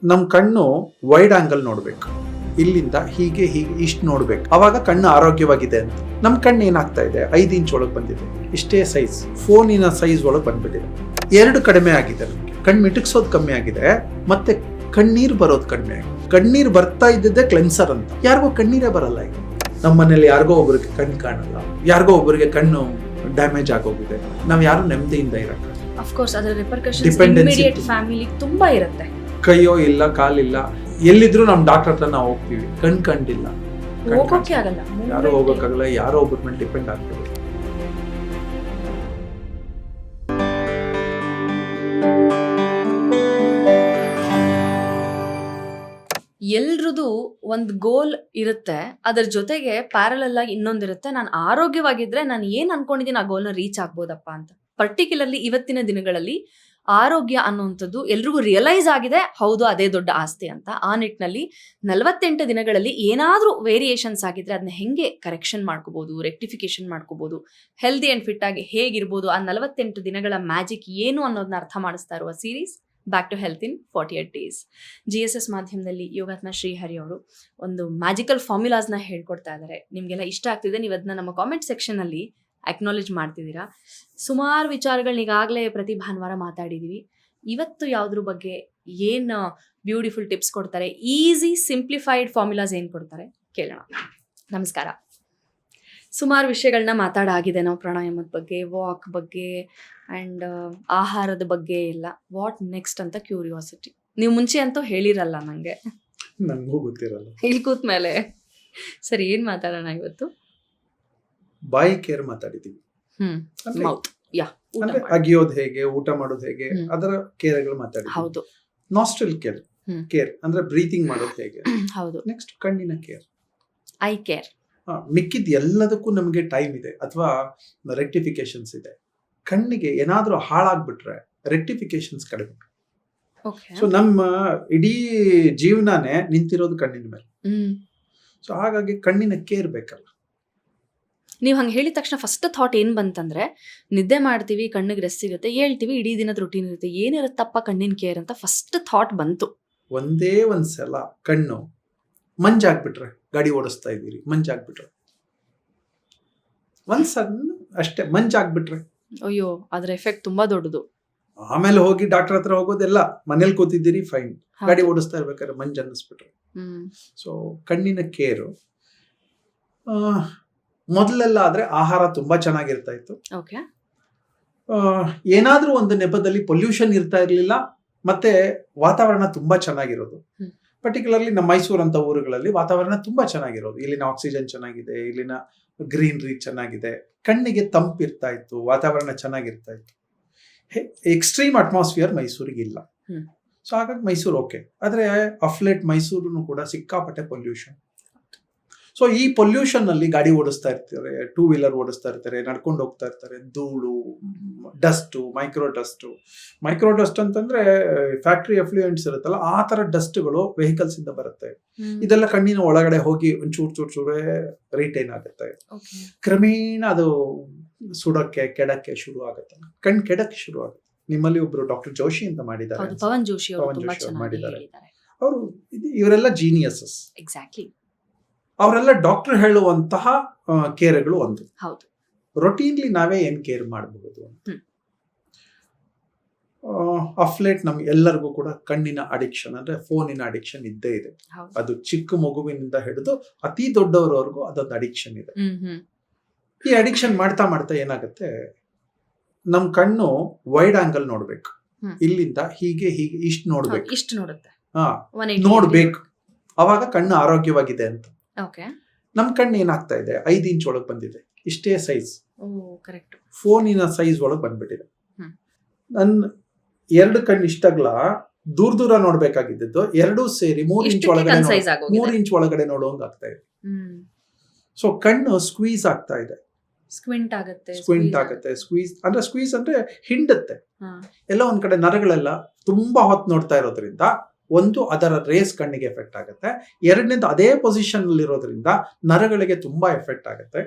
ನಮ್ ಕಣ್ಣು wide angle ನೋಡ್ಬೇಕು, ಇಲ್ಲಿಂದ ಹೀಗೆ ಇಷ್ಟು ನೋಡ್ಬೇಕು, ಅವಾಗ ಕಣ್ಣು ಆರೋಗ್ಯವಾಗಿದೆ ಅಂತ. ನಮ್ ಕಣ್ಣು ಏನಾಗ್ತಾ ಇದೆ, 5 ಇಂಚ್ ಒಳಗೆ ಬಂದಿದೆ, ಇಷ್ಟೇ ಸೈಜ್, ಫೋನಿನ ಸೈಜ್ ಒಳಗೆ ಬಂದ್ಬಿಟ್ಟಿದೆ. 2 ಕಡಿಮೆ ಆಗಿದೆ, ನಮ್ಗೆ ಕಣ್ಣು ಮಿಟುಕ್ಸೋದು ಕಮ್ಮಿ ಆಗಿದೆ, ಮತ್ತೆ ಕಣ್ಣೀರ್ ಬರೋದು ಕಡಿಮೆ ಆಗಿದೆ. ಕಣ್ಣೀರ್ ಬರ್ತಾ ಇದ್ದಿದ್ದೆ ಕ್ಲೆನ್ಸರ್ ಅಂತ. ಯಾರಿಗೋ ಕಣ್ಣೀರೇ ಬರಲ್ಲ ಈಗ. ನಮ್ಮ ಮನೇಲಿ ಯಾರಿಗೋ ಒಬ್ಬರಿಗೆ ಕಣ್ಣು ಕಾಣಲ್ಲ, ಯಾರಿಗೋ ಒಬ್ಬರಿಗೆ ಕಣ್ಣು ಡ್ಯಾಮೇಜ್ ಆಗೋಗಿದೆ, ನಾವ್ ಯಾರು ನೆಮ್ಮದಿಯಿಂದ ಇರಕ್ಕೆ. ಆಫ್ ಕೋರ್ಸ್ ಅದರ ರಿಪರ್ಕಷನ್ಸ್ ಇಮಿಡಿಯೇಟ್ ಫ್ಯಾಮಿಲಿ ತುಂಬಾ ಇರುತ್ತೆ. ಕೈಯೋ ಇಲ್ಲ, ಕಾಲಿಲ್ಲ, ಎಲ್ಲಿದ್ರು ನಮ್ ಡಾಕ್ಟರ್ ಹತ್ರ ನಾವು ಹೋಗ್ತೀವಿ, ಕಂಡಿಲ್ಲ, ಹೋಗೋಕೆ ಆಗಲ್ಲ, ಯಾರೋ ಹೋಗೋಕ್ಕಾಗಲ್ಲ, ಯಾರೋ ಒಬ್ಬರ ಮೇಲೆ ಡಿಪೆಂಡ್ ಆಗ್ತೀವಿ. ಎಲ್ರದು ಒಂದು ಗೋಲ್ ಇರುತ್ತೆ, ಅದರ ಜೊತೆಗೆ ಪ್ಯಾರಲಲ್ ಆಗಿ ಇನ್ನೊಂದಿರುತ್ತೆ. ನಾನು ಆರೋಗ್ಯವಾಗಿದ್ರೆ ನಾನು ಏನ್ ಅನ್ಕೊಂಡಿದ್ದೀನಿ ಆ ಗೋಲ್ನ ರೀಚ್ ಆಗ್ಬೋದಪ್ಪ ಅಂತ. ಪರ್ಟಿಕ್ಯುಲರ್ಲಿ ಇವತ್ತಿನ ದಿನಗಳಲ್ಲಿ ಆರೋಗ್ಯ ಅನ್ನುವಂಥದ್ದು ಎಲ್ರಿಗೂ ರಿಯಲೈಸ್ ಆಗಿದೆ, ಹೌದು ಅದೇ ದೊಡ್ಡ ಆಸ್ತಿ ಅಂತ. ಆ ನಿಟ್ಟಿನಲ್ಲಿ 48 ದಿನಗಳಲ್ಲಿ ಏನಾದ್ರೂ ವೇರಿಯೇಷನ್ಸ್ ಆಗಿದ್ರೆ ಅದನ್ನ ಹೆಂಗೆ ಕರೆಕ್ಷನ್ ಮಾಡ್ಕೋಬಹುದು, ರೆಕ್ಟಿಫಿಕೇಶನ್ ಮಾಡ್ಕೋಬಹುದು, ಹೆಲ್ದಿ ಅಂಡ್ ಫಿಟ್ ಆಗಿ ಹೇಗಿರ್ಬೋದು, ಆ 48 ದಿನಗಳ ಮ್ಯಾಜಿಕ್ ಏನು ಅನ್ನೋದನ್ನ ಅರ್ಥ ಮಾಡಿಸ್ತಾ ಇರುವ series back to health in 48 days. GSS ಮಾಧ್ಯಮದಲ್ಲಿ ಯೋಗಾತ್ಮ ಶ್ರೀಹರಿ ಅವರು ಒಂದು ಮ್ಯಾಜಿಕಲ್ ಫಾರ್ಮುಲಾಸ್ನ ಹೇಳ್ಕೊಡ್ತಾ ಇದ್ದಾರೆ. ನಿಮ್ಗೆಲ್ಲ ಇಷ್ಟ ಆಗ್ತಿದೆ, ನೀವು ಅದನ್ನ ನಮ್ಮ ಕಾಮೆಂಟ್ ಸೆಕ್ಷನ್ ಅಲ್ಲಿ ಅಕ್ನಾಲೇಜ್ ಮಾಡ್ತಿದ್ದೀರಾ. ಸುಮಾರು ವಿಚಾರಗಳನ್ನ ಈಗಾಗಲೇ ಪ್ರತಿ ಭಾನುವಾರ ಮಾತಾಡಿದೀವಿ. ಇವತ್ತು ಯಾವ್ದ್ರ ಬಗ್ಗೆ ಏನ್ ಬ್ಯೂಟಿಫುಲ್ ಟಿಪ್ಸ್ ಕೊಡ್ತಾರೆ, ಈಸಿ ಸಿಂಪ್ಲಿಫೈಡ್ ಫಾರ್ಮುಲಾಸ್ ಏನ್ ಕೊಡ್ತಾರೆ ಕೇಳೋಣ. ನಮಸ್ಕಾರ. ಸುಮಾರು ವಿಷಯಗಳನ್ನ ಮಾತಾಡಾಗಿದೆ ನಾವು, ಪ್ರಾಣಾಯಾಮದ ಬಗ್ಗೆ, ವಾಕ್ ಬಗ್ಗೆ ಆ್ಯಂಡ್ ಆಹಾರದ ಬಗ್ಗೆ ಎಲ್ಲ. ವಾಟ್ ನೆಕ್ಸ್ಟ್ ಅಂತ ಕ್ಯೂರಿಯಾಸಿಟಿ. ನೀವು ಮುಂಚೆ ಅಂತೂ ಹೇಳಿರಲ್ಲ ನಂಗೆ, ನಂಗೂ ಗೊತ್ತಿರಲ್ಲ. ಇಲ್ಲಿ ಕೂತ್ ಮೇಲೆ ಸರಿ, ಏನ್ ಮಾತಾಡೋಣ ಇವತ್ತು? ಬಾಯಿ ಕೇರ್ ಮಾತಾಡಿದೀವಿ. ಮೌತ್, ಯಾ, ಅಂದ್ರೆ ಅಗಿಯೋದು ಹೇಗೆ, ಊಟ ಮಾಡೋದು ಹೇಗೆ, ಅದರ ಕೇರ್ಗಳು ಮಾತಾಡಿದ್ವಿ. ಹೌದು. ನಾಸ್ಟ್ರಿಲ್ ಕೇರ್ ಅಂದ್ರೆ ಬ್ರೀತಿಂಗ್ ಮಾಡೋದು ಹೇಗೆ. ಹೌದು. ನೆಕ್ಸ್ಟ್ ಕಣ್ಣಿನ ಕೇರ್, ಐ ಕೇರ್. ಮಿಕ್ಕಿದ್ ಎಲ್ಲದಕ್ಕೂ ನಮಗೆ ಟೈಮ್ ಇದೆ ಅಥವಾ ರೆಕ್ಟಿಫಿಕೇಶನ್ಸ್ ಇದೆ. ಕಣ್ಣಿಗೆ ಏನಾದ್ರೂ ಹಾಳಾಗ್ಬಿಟ್ರೆ ರೆಕ್ಟಿಫಿಕೇಶನ್ಸ್ ಕಡಿಮೆ. ಸೊ ನಮ್ಮ ಇಡೀ ಜೀವನನೇ ನಿಂತಿರೋದು ಕಣ್ಣಿನ ಮೇಲೆ. ಸೊ ಹಾಗಾಗಿ ಕಣ್ಣಿನ ಕೇರ್ ಬೇಕಲ್ಲ. ನೀವು ಹಂಗೆ ಹೇಳಿದ ತಕ್ಷಣ ಫಸ್ಟ್ ಥಾಟ್ ಏನ್ ಬಂತಂದ್ರೆ, ನಿದ್ದೆ ಮಾಡ್ತೀವಿ, ಕಣ್ಣಿಗೆ ರೆಸ್ಟ್ ಸಿಗುತ್ತೆ, ಹೇಳ್ತೀವಿ, ಇಡೀ ದಿನದ ರುಟೀನ್ ಇರುತ್ತೆ, ಏನಿರುತ್ತಪ್ಪ ಕಣ್ಣಿನ ಕೇರ್ ಅಂತ ಫಸ್ಟ್ ಥಾಟ್ ಬಂತು. ಒಂದೇ ಒಂದ್ಸಲ ಕಣ್ಣು ಮಂಜಾಗ್ಬಿಟ್ರೆ, ಗಾಡಿ ಓಡಿಸ್ತಾ ಇದ್ದೀರಿ, ಮಂಜಾಗ್ಬಿಟ್ರೆ, ಒಂದ್ ಸಣ್ಣ ಅಷ್ಟೇ ಮಂಜಾಗ್ಬಿಟ್ರೆ, ಅಯ್ಯೋ ಅದ್ರ ಎಫೆಕ್ಟ್ ತುಂಬಾ ದೊಡ್ಡದು. ಆಮೇಲೆ ಹೋಗಿ ಡಾಕ್ಟರ್ ಹತ್ರ ಹೋಗೋದೆಲ್ಲ, ಮನೇಲಿ ಕೂತಿದ್ದೀರಿ ಫೈನ್, ಗಾಡಿ ಓಡಿಸ್ತಾ ಇರ್ಬೇಕಾದ್ರೆ ಮಂಜ್ ಅನ್ನಿಸ್ಬಿಟ್ರೆ. ಸೊ ಕಣ್ಣಿನ ಕೇರು ಮೊದಲೆಲ್ಲ ಆದ್ರೆ ಆಹಾರ ತುಂಬಾ ಚೆನ್ನಾಗಿರ್ತಾ ಇತ್ತು. ಏನಾದ್ರೂ ಒಂದು ನೆಪದಲ್ಲಿ ಪೊಲ್ಯೂಷನ್ ಇರ್ತಾ ಇರ್ಲಿಲ್ಲ, ಮತ್ತೆ ವಾತಾವರಣ ತುಂಬಾ ಚೆನ್ನಾಗಿರೋದು. ಪರ್ಟಿಕ್ಯುಲರ್ಲಿ ನಮ್ಮ ಮೈಸೂರು ಅಂತ ಊರುಗಳಲ್ಲಿ ವಾತಾವರಣ ತುಂಬಾ ಚೆನ್ನಾಗಿರೋದು. ಇಲ್ಲಿನ ಆಕ್ಸಿಜನ್ ಚೆನ್ನಾಗಿದೆ, ಇಲ್ಲಿನ ಗ್ರೀನರಿ ಚೆನ್ನಾಗಿದೆ, ಕಣ್ಣಿಗೆ ತಂಪಿರ್ತಾ ಇತ್ತು, ವಾತಾವರಣ ಚೆನ್ನಾಗಿರ್ತಾ ಇತ್ತು. ಎಕ್ಸ್ಟ್ರೀಮ್ ಅಟ್ಮಾಸ್ಫಿಯರ್ ಮೈಸೂರಿಗೆ ಇಲ್ಲ. ಸೊ ಹಾಗಾಗಿ ಮೈಸೂರು ಓಕೆ. ಆದ್ರೆ ಅಫ್ಲೇಟ್ ಮೈಸೂರು ಕೂಡ ಸಿಕ್ಕಾಪಟ್ಟೆ ಪೊಲ್ಯೂಷನ್. ಸೊ ಈ ಪೊಲ್ಯೂಷನ್ ಅಲ್ಲಿ ಗಾಡಿ ಓಡಿಸ್ತಾ ಇರ್ತಾರೆ, 2 ವೀಲರ್ ಓಡಿಸ್ತಾ ಇರ್ತಾರೆ, ನಡ್ಕೊಂಡು ಹೋಗ್ತಾ ಇರ್ತಾರೆ, ಧೂಳು, ಡಸ್ಟು, ಮೈಕ್ರೋ ಡಸ್ಟ್ ಅಂತಂದ್ರೆ ಫ್ಯಾಕ್ಟ್ರಿ ಎಫ್ಲೂಯೆಂಟ್ಸ್ ಇರುತ್ತಲ್ಲ, ಆ ತರ ಡಸ್ಟ್ಗಳು ವೆಹಿಕಲ್ಸ್ ಇಂದ ಬರುತ್ತೆ. ಇದೆಲ್ಲ ಕಣ್ಣಿನ ಒಳಗಡೆ ಹೋಗಿ ಒಂಚೂರೇ ರಿಟೈನ್ ಆಗುತ್ತೆ. ಕ್ರಮೇಣ ಅದು ಸುಡಕ್ಕೆ, ಕೆಡಕ್ಕೆ ಶುರು ಆಗುತ್ತೆ, ಕಣ್ ಕೆಡಕ್ಕೆ ಶುರು ಆಗುತ್ತೆ. ನಿಮ್ಮಲ್ಲಿ ಒಬ್ರು ಡಾಕ್ಟರ್ ಜೋಶಿ ಅಂತ ಮಾಡಿದ್ದಾರೆ, ಪವನ್ ಜೋಶಿ ಮಾಡಿದ್ದಾರೆ. ಅವರು ಇವರೆಲ್ಲ ಜೀನಿಯಸಸ್. ಎಕ್ಸಾಕ್ಟ್ಲಿ. ಅವರೆಲ್ಲ ಡಾಕ್ಟರ್ ಹೇಳುವಂತಹ ಕೇರ್ಗಳು ಒಂದು. ಹೌದು. ರೊಟೀನ್ಲಿ ನಾವೇ ಏನ್ ಕೇರ್ ಮಾಡಬಹುದು ಅಂತ. ಅಫ್ಲೇಟ್ ನಮ್ಗೆ ಎಲ್ಲರಿಗೂ ಕೂಡ ಕಣ್ಣಿನ ಅಡಿಕ್ಷನ್ ಅಂದ್ರೆ ಫೋನಿನ ಅಡಿಕ್ಷನ್ ಇದ್ದೇ ಇದೆ. ಅದು ಚಿಕ್ಕ ಮಗುವಿನಿಂದ ಹಿಡಿದು ಅತಿ ದೊಡ್ಡವರವರೆಗೂ ಅದೊಂದು ಅಡಿಕ್ಷನ್ ಇದೆ. ಈ ಅಡಿಕ್ಷನ್ ಮಾಡ್ತಾ ಏನಾಗುತ್ತೆ, ನಮ್ ಕಣ್ಣು ವೈಡ್ ಆಂಗಲ್ ನೋಡ್ಬೇಕು, ಇಲ್ಲಿಂದ ಹೀಗೆ ಇಷ್ಟು ನೋಡ್ಬೇಕು, ಇಷ್ಟು ನೋಡುತ್ತೆ, ನೋಡ್ಬೇಕು, ಅವಾಗ ಕಣ್ಣು ಆರೋಗ್ಯವಾಗಿದೆ ಅಂತ. ನಮ್ ಕಣ್ಣು ಏನಾಗ್ತಾ ಇದೆ, 5 ಇಂಚ್ ಒಳಗೆ ಬಂದಿದೆ, ಇಷ್ಟೇ ಸೈಜ್, ಫೋನಿನ ಸೈಜ್ ಒಳಗೆ ಬಂದ್ಬಿಟ್ಟಿದೆ. ನನ್ನ 2 ಕಣ್ಣು ಇಷ್ಟಾಗ್ಲ ದೂರ ನೋಡ್ಬೇಕಾಗಿದ್ದು 2 ಸೇರಿ 3 ಇಂಚ್ ಒಳಗಡೆ ನೋಡುವಂಗ ಆಗ್ತಾ ಇದೆ. ಸೊ ಕಣ್ಣು ಸ್ಕ್ವೀಸ್ ಆಗ್ತಾ ಇದೆ, ಸ್ಕ್ವಿಂಟ್ ಆಗುತ್ತೆ. ಸ್ಕ್ವೀಸ್ ಅಂದ್ರೆ ಹಿಂಡುತ್ತೆ. ಎಲ್ಲ ಒಂದ್ ಕಡೆ ನರಗಳೆಲ್ಲ ತುಂಬಾ ಹೊತ್ತು ನೋಡ್ತಾ ಇರೋದ್ರಿಂದ, ಒಂದು ಅದರ ರೇಸ್ ಕಣ್ಣಿಗೆ ಎಫೆಕ್ಟ್ ಆಗುತ್ತೆ, ಎರಡನೇದು ಅದೇ ಪೊಸಿಷನ್ ಅಲ್ಲಿ ಇರೋದ್ರಿಂದ ನರಗಳಿಗೆ ತುಂಬಾ ಎಫೆಕ್ಟ್ ಆಗುತ್ತೆ.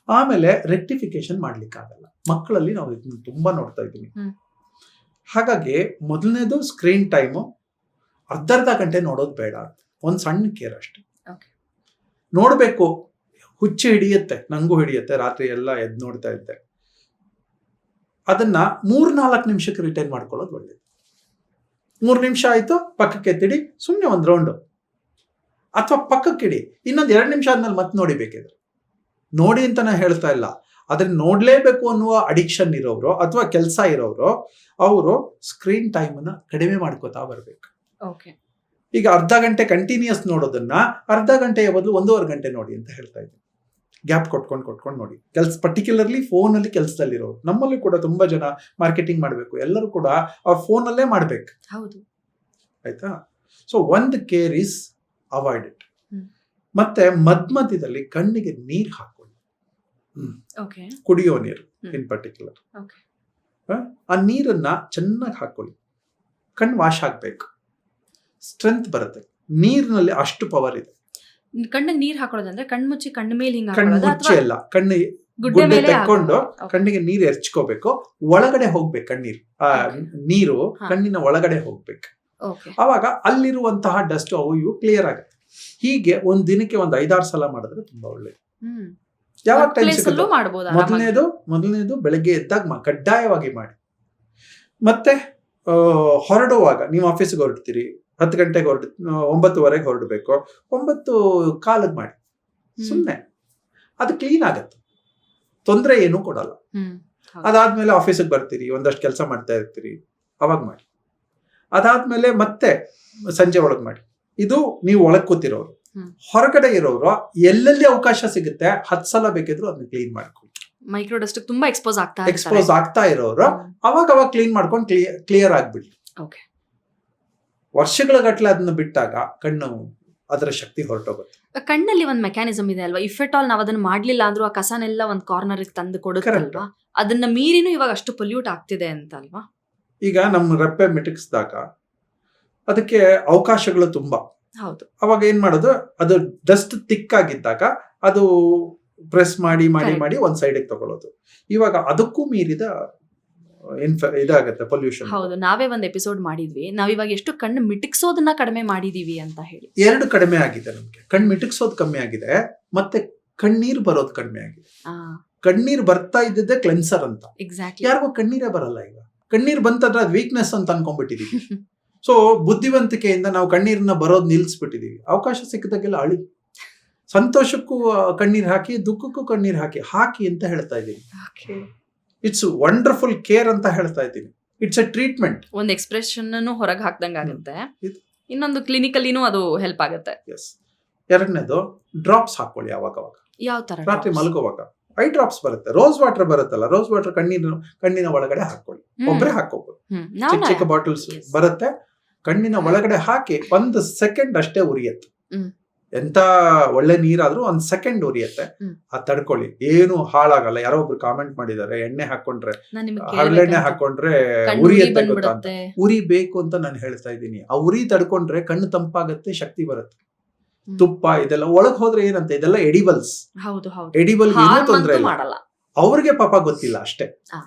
ಆಮೇಲೆ ರೆಕ್ಟಿಫಿಕೇಶನ್ ಮಾಡ್ಲಿಕ್ಕೆ ಆಗಲ್ಲ. ಮಕ್ಕಳಲ್ಲಿ ನಾವು ಇದನ್ನ ತುಂಬಾ ನೋಡ್ತಾ ಇದ್ದೀವಿ. ಹಾಗಾಗಿ ಮೊದಲನೇದು ಸ್ಕ್ರೀನ್ ಟೈಮು, ಅರ್ಧ ಗಂಟೆ ನೋಡೋದು ಬೇಡ. ಒಂದು ಸಣ್ಣ ಕೇರ್ ಅಷ್ಟೆ. Okay. ನೋಡ್ಬೇಕು, ಹುಚ್ಚು ಹಿಡಿಯುತ್ತೆ, ನಂಗೂ ಹಿಡಿಯುತ್ತೆ, ರಾತ್ರಿ ಎಲ್ಲ ಎದ್ದು ನೋಡ್ತಾ ಇದ್ದೆ. ಅದನ್ನ 3-4 ನಿಮಿಷಕ್ಕೆ ರಿಟೈನ್ ಮಾಡ್ಕೊಳ್ಳೋದು ಒಳ್ಳೇದು. 3 ನಿಮಿಷ ಆಯ್ತು, ಪಕ್ಕಕ್ಕೆ ಎತ್ತಿಡಿ, ಸುಮ್ಮನೆ ಒಂದು ರೌಂಡು, ಅಥವಾ ಪಕ್ಕಕ್ಕಿಡಿ, ಇನ್ನೊಂದು 2 ನಿಮಿಷ ಆದ್ಮೇಲೆ ಮತ್ತೆ ನೋಡಿ. ಬೇಕಿದ್ರೆ ನೋಡಿ ಅಂತ ನಾ ಹೇಳ್ತಾ ಇಲ್ಲ, ಅದನ್ನ ನೋಡ್ಲೇಬೇಕು ಅನ್ನುವ ಅಡಿಕ್ಷನ್ ಇರೋರು ಅಥವಾ ಕೆಲಸ ಇರೋರು ಅವರು ಸ್ಕ್ರೀನ್ ಟೈಮ್ ಅನ್ನ ಕಡಿಮೆ ಮಾಡ್ಕೋತಾ ಬರ್ಬೇಕು. ಈಗ ಅರ್ಧ ಗಂಟೆ ಕಂಟಿನ್ಯೂಸ್ ನೋಡೋದನ್ನ ಅರ್ಧ ಗಂಟೆಯ ಬದಲು 1.5 ಗಂಟೆ ನೋಡಿ ಅಂತ ಹೇಳ್ತಾ ಇದ್ದೀನಿ. ಗ್ಯಾಪ್ ಕೊಟ್ಕೊಂಡು ನೋಡಿ. ಪರ್ಟಿಕ್ಯುಲರ್ಲಿ ಫೋನಲ್ಲಿ ಕೆಲಸದಲ್ಲಿರೋರು, ನಮ್ಮಲ್ಲಿ ಕೂಡ ತುಂಬಾ ಜನ ಮಾರ್ಕೆಟಿಂಗ್ ಮಾಡಬೇಕು, ಎಲ್ಲರೂ ಕೂಡ ಆ ಫೋನಲ್ಲೇ ಮಾಡ್ಬೇಕು. ಹೌದು, ಆಯ್ತಾ? ಸೊ ಒಂದು ಕೇರ್ ಇಸ್ ಅವಾಯ್ಡ್ ಇಟ್. ಮತ್ತೆ ಮಧ್ಯದಲ್ಲಿ ಕಣ್ಣಿಗೆ ನೀರು ಹಾಕೊಳ್ಳಿ. ಕುಡಿಯೋ ನೀರು ಇನ್ ಪರ್ಟಿಕ್ಯುಲರ್. ಆ ನೀರನ್ನ ಚೆನ್ನಾಗಿ ಹಾಕೊಳ್ಳಿ. ಕಣ್ಣು ವಾಶ್ ಆಗ್ಬೇಕು, ಸ್ಟ್ರೆಂತ್ ಬರುತ್ತೆ. ನೀರಿನಲ್ಲಿ ಅಷ್ಟು ಪವರ್ ಇದೆ. ಕಣ್ಣಿಗೆ ನೀರ್ ಹಾಕೊಳ್ಳೋದಂದ್ರೆ ಕಣ್ಣು ಮುಚ್ಚಿ ಕಣ್ಣು ಮೇಲೆ ಕಣ್ಣು ಮುಚ್ಚಿ ಅಲ್ಲ, ಕಣ್ಣು ಗುಡ್ಡೆ ತೆಕ್ಕೊಂಡು ಕಣ್ಣಿಗೆ ನೀರು ಎರ್ಚ್ಕೋಬೇಕು, ಒಳಗಡೆ ಹೋಗ್ಬೇಕು. ಕಣ್ಣೀರು ನೀರು ಕಣ್ಣಿನ ಒಳಗಡೆ ಹೋಗ್ಬೇಕು. ಅವಾಗ ಅಲ್ಲಿರುವಂತಹ ಡಸ್ಟ್ ಅವು ಇವು ಕ್ಲಿಯರ್ ಆಗುತ್ತೆ. ಹೀಗೆ ಒಂದ್ ದಿನಕ್ಕೆ 5-6 ಸಲ ಮಾಡಿದ್ರೆ ತುಂಬಾ ಒಳ್ಳೇದು. ಯಾವಾಗ ಟೈಮ್ ಸಿಗುತ್ತೆ? ಮೊದಲನೇದು ಬೆಳಗ್ಗೆ ಎದ್ದಾಗ ಕಡ್ಡಾಯವಾಗಿ ಮಾಡಿ. ಮತ್ತೆ ಹೊರಡುವಾಗ, ನೀವು ಆಫೀಸ್ಗೆ ಹೊರಡ್ತೀರಿ, 10 ಗಂಟೆಗೆ 9:15 ಹೊರಡಬೇಕು, 9:15 ಮಾಡಿ. ಸುಮ್ಮನೆ ಅದು ಕ್ಲೀನ್ ಆಗತ್ತೆ, ತೊಂದರೆ ಏನೂ ಕೊಡಲ್ಲ. ಅದಾದ್ಮೇಲೆ ಆಫೀಸಿಗೆ ಬರ್ತೀರಿ, ಒಂದಷ್ಟು ಕೆಲಸ ಮಾಡ್ತಾ ಇರ್ತೀರಿ, ಅವಾಗ ಮಾಡಿ. ಅದಾದ್ಮೇಲೆ ಮತ್ತೆ ಸಂಜೆ ಒಳಗೆ ಮಾಡಿ. ಇದು ನೀವು ಒಳಗ್ ಕೂತಿರೋರು. ಹೊರಗಡೆ ಇರೋರು ಎಲ್ಲೆಲ್ಲಿ ಅವಕಾಶ ಸಿಗುತ್ತೆ 10 ಸಲ ಬೇಕಿದ್ರು ಅದನ್ನ ಕ್ಲೀನ್ ಮಾಡ್ಕೊಳ್ಳಿ. ಮೈಕ್ರೋ ಡಸ್ಟ್ ತುಂಬಾ ಎಕ್ಸ್ಪೋಸ್ ಆಗ್ತಾ ಇರೋರು ಅವಾಗ ಕ್ಲೀನ್ ಮಾಡ್ಕೊಂಡು ಕ್ಲಿಯರ್ ಆಗ್ಬಿಡಿ. ವರ್ಷಗಳ ಗಟ್ಟಲೆ ಅದನ್ನ ಬಿಟ್ಟಾಗ ಕಣ್ಣು ಅದರ ಶಕ್ತಿ ಹೊರಟೋಗುತ್ತೆ. ಕಣ್ಣಲ್ಲಿ ಒಂದು ಮೆಕ್ಯಾನಿಸಮ್ ಇದೆ ಅಲ್ವಾ, ಇಫ್ ಎಟ್ ಆಲ್ ನಾವ್ ಅದನ್ನ ಮಾಡ್ಲಿಲ್ಲ ಅಂದ್ರೂ ಆ ಕಸನೆಲ್ಲ ಒಂದ್ ಕಾರ್ನರ್ ತಂದು ಕೊಡುತ್ತಲ್ವಾ, ಅದನ್ನ ಮೀರಿನೂ ಇವಾಗ ಅಷ್ಟು ಪೊಲ್ಯೂಟ್ ಆಗ್ತಿದೆ ಅಂತ ಅಲ್ವಾ. ಈಗ ನಮ್ಮ ರೆಪ್ಪೆ ಮಿಟಕ್ಸ್ದಾಗ ಅದಕ್ಕೆ ಅವಕಾಶಗಳು ತುಂಬಾ. ಹೌದು. ಅವಾಗ ಏನ್ ಮಾಡೋದು, ಅದು ಡಸ್ಟ್ ತಿಕ್ಕಾಗಿದ್ದಾಗ ಅದು ಪ್ರೆಸ್ ಮಾಡಿ ಒಂದ್ ಸೈಡಿಗೆ ತಗೊಳ್ಳೋದು. ಇವಾಗ ಅದಕ್ಕೂ ಮೀರಿದ ಇದಾಗತ್ತೆ ಪೊಲ್ಯೂಷನ್. ಹೌದು, ನಾವೇ ಒಂದ್ ಎಪಿಸೋಡ್ ಮಾಡಿದ್ವಿ, ನಾವಿವಾಗ ಎಷ್ಟು ಕಣ್ಣು ಮಿಟಕ್ಸೋದನ್ನ ಕಡಿಮೆ ಮಾಡಿದೀವಿ ಅಂತ ಹೇಳಿ. 2 ಕಡಿಮೆ ಆಗಿದೆ ನಮ್ಗೆ. ಕಣ್ಣು ಮಿಟಕ್ಸೋದು ಕಮ್ಮಿ ಆಗಿದೆ, ಮತ್ತೆ ಕಣ್ಣೀರ್ ಬರೋದು ಕಡಿಮೆ ಆಗಿದೆ. ಕಣ್ಣೀರ್ ಬರ್ತಾ ಇದ್ದಿದ್ದೆ ಕ್ಲೆನ್ಸರ್ ಅಂತ. ಎಕ್ಸಾಕ್ಟ್ಲಿ. ಯಾರಿಗೂ ಕಣ್ಣೀರೇ ಬರಲ್ಲ. ಈಗ ಕಣ್ಣೀರ್ ಬಂತಂದ್ರೆ ಅದು ವೀಕ್ನೆಸ್ ಅಂತ ಅನ್ಕೊಂಡ್ಬಿಟ್ಟಿದೀವಿ. ಸೊ ಬುದ್ಧಿವಂತಿಕೆಯಿಂದ ನಾವು ಕಣ್ಣೀರನ್ನ ಬರೋದು ನಿಲ್ಸ್ಬಿಟ್ಟಿದೀವಿ. ಅವಕಾಶ ಸಿಕ್ಕಿದಾಗೆಲ್ಲ ಅಳಿ. ಸಂತೋಷಕ್ಕೂ ಕಣ್ಣೀರ್ ಹಾಕಿ, ದುಃಖಕ್ಕೂ ಕಣ್ಣೀರ್ ಹಾಕಿ ಅಂತ ಹೇಳ್ತಾ ಇದ್ದೀನಿ. ಇಟ್ಸ್ ವಂಡರ್ಫುಲ್ ಕೇರ್ ಅಂತ ಹೇಳ್ತಾ ಇದ್ದೀನಿ. It's A treatment. ಒಂದು ಎಕ್ಸ್ಪ್ರೆಷನ್ ಹೊರಗೆ ಹಾಕ್ದಂಗೆ ಆಗುತ್ತೆ, ಇನ್ನೊಂದು ಕ್ಲಿನಿಕಲ್ಲಿನೂ ಅದು ಹೆಲ್ಪ್ ಆಗುತ್ತೆ. ಎಸ್. ಎರಡನೇದು ಡ್ರಾಪ್ಸ್ ಹಾಕೊಳ್ಳಿ. ಅವಾಗ ಯಾವ ತರ? ರಾತ್ರಿ ಮಲಗುವಾಗ ಐ ಡ್ರಾಪ್ಸ್ ಬರುತ್ತೆ, ರೋಸ್ ವಾಟರ್ ಬರುತ್ತಲ್ಲ, ರೋಸ್ ವಾಟರ್ ಕಣ್ಣಿನ ಒಳಗಡೆ ಹಾಕೊಳ್ಳಿ. ಒಬ್ಬರೇ ಹಾಕೋಬಹುದು, ಚಿಕ್ಕ ಬಾಟಲ್ಸ್ ಬರುತ್ತೆ. ಕಣ್ಣಿನ ಒಳಗಡೆ ಹಾಕಿ 1 ಸೆಕೆಂಡ್ ಅಷ್ಟೇ ಉರಿಯತ್ತೆ. ಎಂತ ಒಳ್ಳೆ ನೀರಾದ್ರೂ 1 ಸೆಕೆಂಡ್ ಉರಿಯತ್ತೆ. ಅದ್ ತಡ್ಕೊಳ್ಳಿ, ಏನು ಹಾಳಾಗಲ್ಲ. ಯಾರೋ ಒಬ್ರು ಕಾಮೆಂಟ್ ಮಾಡಿದ್ದಾರೆ, ಎಣ್ಣೆ ಹಾಕೊಂಡ್ರೆ, ಹರಳೆಣ್ಣೆ ಹಾಕೊಂಡ್ರೆ ಉರಿಯತ್ತೆ ಗೊತ್ತಾ ಅಂತ. ಉರಿ ಬೇಕು ಅಂತ ನಾನು ಹೇಳ್ತಾ ಇದ್ದೀನಿ. ಆ ಉರಿ ತಡ್ಕೊಂಡ್ರೆ ಕಣ್ಣು ತಂಪಾಗತ್ತೆ, ಶಕ್ತಿ ಬರುತ್ತೆ. ತುಪ್ಪ ಇದೆಲ್ಲ ಒಳಗ್ ಹೋದ್ರೆ ಏನಂತ, ಇದೆಲ್ಲ ಎಡಿಬಲ್ಸ್. ಎಡಿಬಲ್ ಏನೂ ತೊಂದ್ರೆ ಇಲ್ಲ. ಅವ್ರಿಗೆ ಪಾಪ ಗೊತ್ತಿಲ್ಲ ಅಷ್ಟೇ.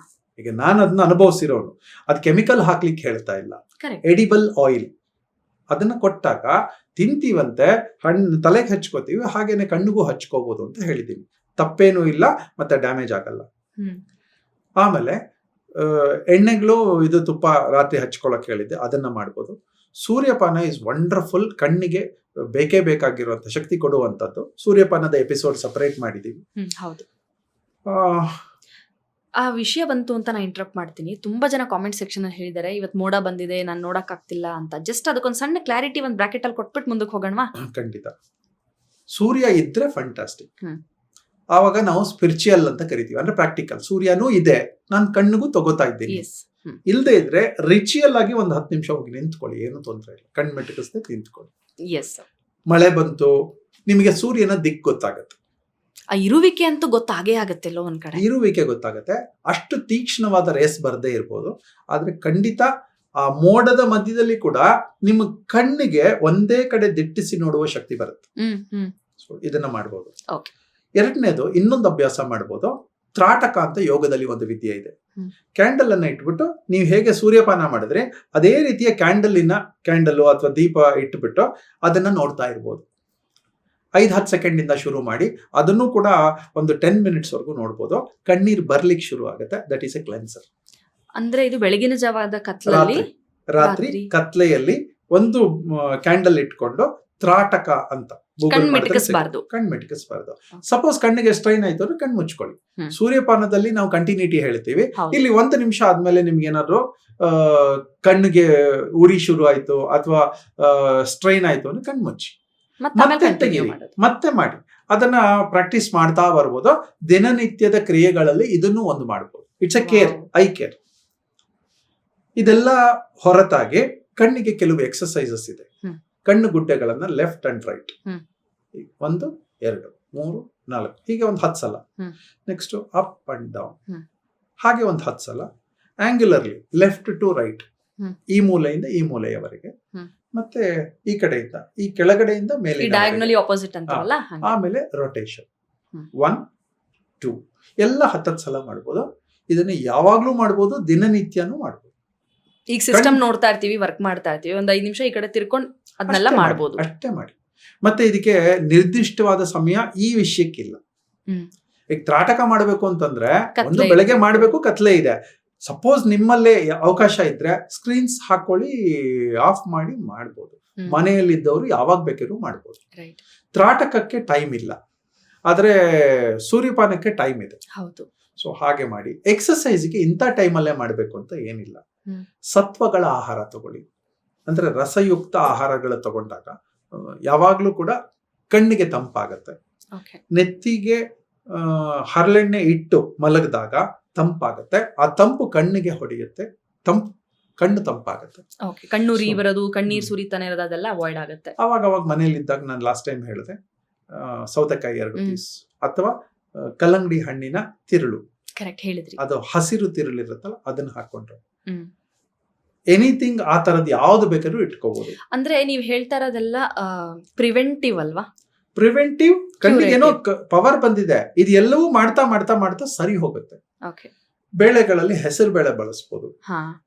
ಈಗ ನಾನು ಅದನ್ನ ಅನುಭವಿಸಿರೋನು. ಅದ್ ಕೆಮಿಕಲ್ ಹಾಕ್ಲಿಕ್ಕೆ ಹೇಳ್ತಾ ಇಲ್ಲ, ಎಡಿಬಲ್ ಆಯಿಲ್. ಅದನ್ನ ಕೊಟ್ಟಾಗ ತಿಂತೀವಂತೆ, ಹಣ್ಣು ತಲೆಗೆ ಹಚ್ಕೋತೀವಿ, ಹಾಗೇನೆ ಕಣ್ಣಿಗೂ ಹಚ್ಕೋಬಹುದು ಅಂತ ಹೇಳಿದೀನಿ. ತಪ್ಪೇನೂ ಇಲ್ಲ, ಮತ್ತೆ ಡ್ಯಾಮೇಜ್ ಆಗಲ್ಲ. ಆಮೇಲೆ ಎಣ್ಣೆಗಳು, ಇದು ತುಪ್ಪ ರಾತ್ರಿ ಹಚ್ಕೊಳಕ್ ಹೇಳಿದ್ದೆ, ಅದನ್ನ ಮಾಡ್ಬೋದು. ಸೂರ್ಯಪಾನ ಇಸ್ ವಂಡರ್ಫುಲ್. ಕಣ್ಣಿಗೆ ಬೇಕೇ ಬೇಕಾಗಿರುವಂತ ಶಕ್ತಿ ಕೊಡುವಂತದ್ದು. ಸೂರ್ಯಪಾನದ ಎಪಿಸೋಡ್ ಸಪರೇಟ್ ಮಾಡಿದೀವಿ. ಹೌದು. ಆ ವಿಷಯ ಬಂತು ಅಂತ ನಾನು ಇಂಟರಪ್ಟ್ ಮಾಡ್ತೀನಿ. ತುಂಬಾ ಜನ ಕಾಮೆಂಟ್ ಸೆಕ್ಷನ್ ಅಲ್ಲಿ ಹೇಳಿದ್ದಾರೆ, ಇವತ್ತು ಮೋಡ ಬಂದಿದೆ, ನಾನು ನೋಡಕ್ ಆಗ್ತಿಲ್ಲ ಅಂತ. ಜಸ್ಟ್ ಅದಕ್ಕೊಂದು ಸಣ್ಣ ಕ್ಲಾರಿಟಿ ಒಂದು ಬ್ರಾಕೆಟ್ ಅಲ್ಲಿ ಕೊಟ್ಬಿಟ್ಟು ಮುಂದಕ್ಕೆ ಹೋಗೋಣವಾ? ಖಂಡಿತ. ಸೂರ್ಯ ಇದ್ರೆ ಫ್ಯಾಂಟಾಸ್ಟಿಕ್. ಆವಾಗ ನಾವು ಸ್ಪಿರಿಚುವಲ್ ಅಂತ ಕರಿತೀವಿ, ಅಂದ್ರೆ ಪ್ರಾಕ್ಟಿಕಲ್. ಸೂರ್ಯನೂ ಇದೆ, ನಾನು ಕಣ್ಣಿಗೂ ತಗೋತಾ ಇದ್ದೀನಿ. ಇಲ್ದೇ ಇದ್ರೆ ರಿಚುವಲ್ ಆಗಿ 10 ನಿಮಿಷ ಹೋಗಿ ನಿಂತ್ಕೊಳ್ಳಿ, ಏನು ತೊಂದರೆ ಇಲ್ಲ. ಕಣ್ಣು ಮೆಟಕಿಸ್ದೆ ನಿಂತ್ಕೊಳ್ಳಿ. ಮಳೆ ಬಂತು, ನಿಮಗೆ ಸೂರ್ಯನ ದಿಕ್ಕು ಗೊತ್ತಾಗತ್ತೆ. ಆ ಇರುವಿಕೆ ಅಂತೂ ಗೊತ್ತಾಗೇ ಆಗತ್ತೆಲ್ಲೋ ಒಂದ್ ಕಡೆ. ಇರುವಿಕೆ ಗೊತ್ತಾಗತ್ತೆ. ಅಷ್ಟು ತೀಕ್ಷ್ಣವಾದ ರೇಸ್ ಬರ್ದೇ ಇರ್ಬೋದು, ಆದ್ರೆ ಖಂಡಿತ ಆ ಮೋಡದ ಮಧ್ಯದಲ್ಲಿ ಕೂಡ ನಿಮ್ಮ ಕಣ್ಣಿಗೆ ಒಂದೇ ಕಡೆ ದಿಟ್ಟಿಸಿ ನೋಡುವ ಶಕ್ತಿ ಬರುತ್ತೆ. ಸೊ ಇದನ್ನ ಮಾಡ್ಬೋದು. ಎರಡನೇದು ಇನ್ನೊಂದು ಅಭ್ಯಾಸ ಮಾಡ್ಬೋದು. ತ್ರಾಟಕ ಅಂತ ಯೋಗದಲ್ಲಿ ಒಂದು ವಿದ್ಯೆ ಇದೆ. ಕ್ಯಾಂಡಲ್ ಅನ್ನ ಇಟ್ಬಿಟ್ಟು ನೀವು ಹೇಗೆ ಸೂರ್ಯಪಾನ ಮಾಡಿದ್ರೆ ಅದೇ ರೀತಿಯ ಕ್ಯಾಂಡಲ್ ಅಥವಾ ದೀಪ ಇಟ್ಬಿಟ್ಟು ಅದನ್ನ ನೋಡ್ತಾ ಇರ್ಬೋದು. 5-10 ಸೆಕೆಂಡ್ ಇಂದ ಶುರು ಮಾಡಿ ಅದನ್ನು ಕೂಡ ಒಂದು 10 ಮಿನಿಟ್ಸ್ ವರೆಗೂ ನೋಡ್ಬೋದು. ಕಣ್ಣೀರ್ ಬರ್ಲಿಕ್ಕೆ ಶುರು ಆಗುತ್ತೆ. That is A cleanser. ಅಂದ್ರೆ ಇದು ಬೆಳಗಿನ ಜಾವದ ಕತ್ಲಲ್ಲಿ ರಾತ್ರಿ ಕತ್ಲೆಯಲ್ಲಿ ಒಂದು ಕ್ಯಾಂಡಲ್ ಇಟ್ಕೊಂಡು ತ್ರಾಟಕ ಅಂತ ಕಣ್ಮಿಟಿಕಿಸಬಾರ್ದು. ಸಪೋಸ್ ಕಣ್ಣಿಗೆ ಸ್ಟ್ರೈನ್ ಆಯ್ತು ಅಂದ್ರೆ ಕಣ್ಣು ಮುಚ್ಕೊಳ್ಳಿ. ಸೂರ್ಯಪಾನದಲ್ಲಿ ನಾವು ಕಂಟಿನ್ಯೂಟಿ ಹೇಳ್ತೀವಿ. ಇಲ್ಲಿ 1 ನಿಮಿಷ ಆದ್ಮೇಲೆ ನಿಮ್ಗೆ ಏನಾದ್ರು ಕಣ್ಣಿಗೆ ಉರಿ ಶುರು ಆಯ್ತು ಅಥವಾ ಸ್ಟ್ರೈನ್ ಆಯ್ತು ಅಂದ್ರೆ ಕಣ್ಣು ಮುಚ್ಚಿ ಮತ್ತೆ ತೆಗೀರಿ, ಮತ್ತೆ ಮಾಡಿ. ಅದನ್ನ ಪ್ರಾಕ್ಟೀಸ್ ಮಾಡ್ತಾ ಬರ್ಬೋದು. ದಿನನಿತ್ಯದ ಕ್ರಿಯೆಗಳಲ್ಲಿ ಇದನ್ನು ಒಂದು ಮಾಡ್ಬೋದು. It's A care, I care. ಇದೆಲ್ಲ ಹೊರತಾಗಿ ಕಣ್ಣಿಗೆ ಕೆಲವು ಎಕ್ಸರ್ಸೈಸಸ್ ಇದೆ. ಕಣ್ಣು ಗುಡ್ಡೆಗಳನ್ನ ಲೆಫ್ಟ್ ಅಂಡ್ ರೈಟ್ 1, 2, 3, 4 ಹೀಗೆ ಒಂದು 10 ಸಲ. ನೆಕ್ಸ್ಟ್ ಅಪ್ ಅಂಡ್ ಡೌನ್ ಹಾಗೆ ಒಂದು 10 ಸಲ. ಆಂಗ್ಯುಲರ್ಲಿ ಲೆಫ್ಟ್ ಟು ರೈಟ್, ಈ ಮೂಲೆಯಿಂದ ಈ ಮೂಲೆಯವರೆಗೆ, ಮತ್ತೆ ಈ ಕಡೆಯಿಂದ ಈ ಕೆಳಗಡೆಯಿಂದ ಮೇಲೆ, ಆಮೇಲೆ ರೊಟೇಷನ್ 1, 2 ಎಲ್ಲ 10 ಸಲ ಮಾಡ್ಬೋದು. ಇದನ್ನ ಯಾವಾಗ್ಲೂ ಮಾಡ್ಬೋದು, ದಿನನಿತ್ಯನೂ ಮಾಡ್ಬೋದು. ಈಗ ಸಿಸ್ಟಮ್ ನೋಡ್ತಾ ಇರ್ತೀವಿ, ವರ್ಕ್ ಮಾಡ್ತಾ ಇರ್ತೀವಿ, ಒಂದು 5 ನಿಮಿಷ ಈ ಕಡೆ ತಿರ್ಕೊಂಡು ಅದನ್ನೆಲ್ಲ ಮಾಡ್ಬೋದು. ಅಷ್ಟೇ ಮಾಡಿ. ಮತ್ತೆ ಇದಕ್ಕೆ ನಿರ್ದಿಷ್ಟವಾದ ಸಮಯ ಈ ವಿಷಯಕ್ಕಿಲ್ಲ. ಈಗ ತ್ರಾಟಕ ಮಾಡ್ಬೇಕು ಅಂತಂದ್ರೆ ಒಂದು ಬೆಳಗ್ಗೆ ಮಾಡ್ಬೇಕು, ಕತ್ಲೆ ಇದೆ. ಸಪೋಸ್ ನಿಮ್ಮಲ್ಲೇ ಅವಕಾಶ ಇದ್ರೆ ಸ್ಕ್ರೀನ್ಸ್ ಹಾಕೊಳ್ಳಿ, ಆಫ್ ಮಾಡಿ ಮಾಡ್ಬೋದು. ಮನೆಯಲ್ಲಿದ್ದವರು ಯಾವಾಗ ಬೇಕಾದ್ರೂ ಮಾಡ್ಬೋದು. ತ್ರಾಟಕಕ್ಕೆ ಟೈಮ್ ಇಲ್ಲ, ಆದ್ರೆ ಸೂರ್ಯಪಾನಕ್ಕೆ ಟೈಮ್ ಇದೆ. ಸೊ ಹಾಗೆ ಮಾಡಿ. ಎಕ್ಸರ್ಸೈಸ್ಗೆ ಇಂಥ ಟೈಮಲ್ಲೇ ಮಾಡಬೇಕು ಅಂತ ಏನಿಲ್ಲ. ಸತ್ವಗಳ ಆಹಾರ ತಗೊಳ್ಳಿ, ಅಂದ್ರೆ ರಸಯುಕ್ತ ಆಹಾರಗಳು ತಗೊಂಡಾಗ ಯಾವಾಗ್ಲೂ ಕೂಡ ಕಣ್ಣಿಗೆ ತಂಪಾಗತ್ತೆ. ನೆತ್ತಿಗೆ ಹರಳೆಣ್ಣೆ ಇಟ್ಟು ಮಲಗಿದಾಗ ತಂಪಾಗತ್ತೆ. ಆ ತಂಪು ಕಣ್ಣಿಗೆ ಹೊಡೆಯುತ್ತೆ, ಕಣ್ಣು ತಂಪಾಗತ್ತೆ. ಕಣ್ಣು ಉರಿ ಬರೋದು, ಕಣ್ಣೀರ್ ಸುರಿತಾನೆ ಇರೋದು ಅದೆಲ್ಲ ಅವಾಯ್ಡ್ ಆಗುತ್ತೆ. ಅವಾಗ ಮನೇಲಿದ್ದಾಗ ನಾನು ಲಾಸ್ಟ್ ಟೈಮ್ ಹೇಳಿದೆ, ಸೌತೆಕಾಯಿ 2 ಪೀಸ್ ಅಥವಾ ಕಲ್ಲಂಗಡಿ ಹಣ್ಣಿನ ತಿರುಳು, ಕರೆಕ್ಟ್ ಹೇಳಿದ್ರಿ, ಅದು ಹಸಿರು ತಿರುಳು ಇರುತ್ತಲ್ಲ ಅದನ್ನ ಹಾಕೊಂಡ್ರೆ ಎನಿಥಿಂಗ್ ಆ ತರದ್ ಯಾವ್ದು ಬೇಕಾದ್ರೂ ಇಟ್ಕೋಬಹುದು. ಅಂದ್ರೆ ನೀವ್ ಹೇಳ್ತಾ ಇರೋದೆಲ್ಲ ಪ್ರಿವೆಂಟಿವ್ ಅಲ್ವಾ? ಪ್ರಿವೆಂಟಿವ್. ಕಣ್ಣಿಗೆ ಏನೋ ಪವರ್ ಬಂದಿದೆ, ಇದು ಎಲ್ಲವೂ ಮಾಡ್ತಾ ಮಾಡ್ತಾ ಮಾಡ್ತಾ ಸರಿ ಹೋಗುತ್ತೆ. ಬೇಳೆಗಳಲ್ಲಿ ಹೆಸರು ಬೇಳೆ ಬಳಸ್ಬೋದು,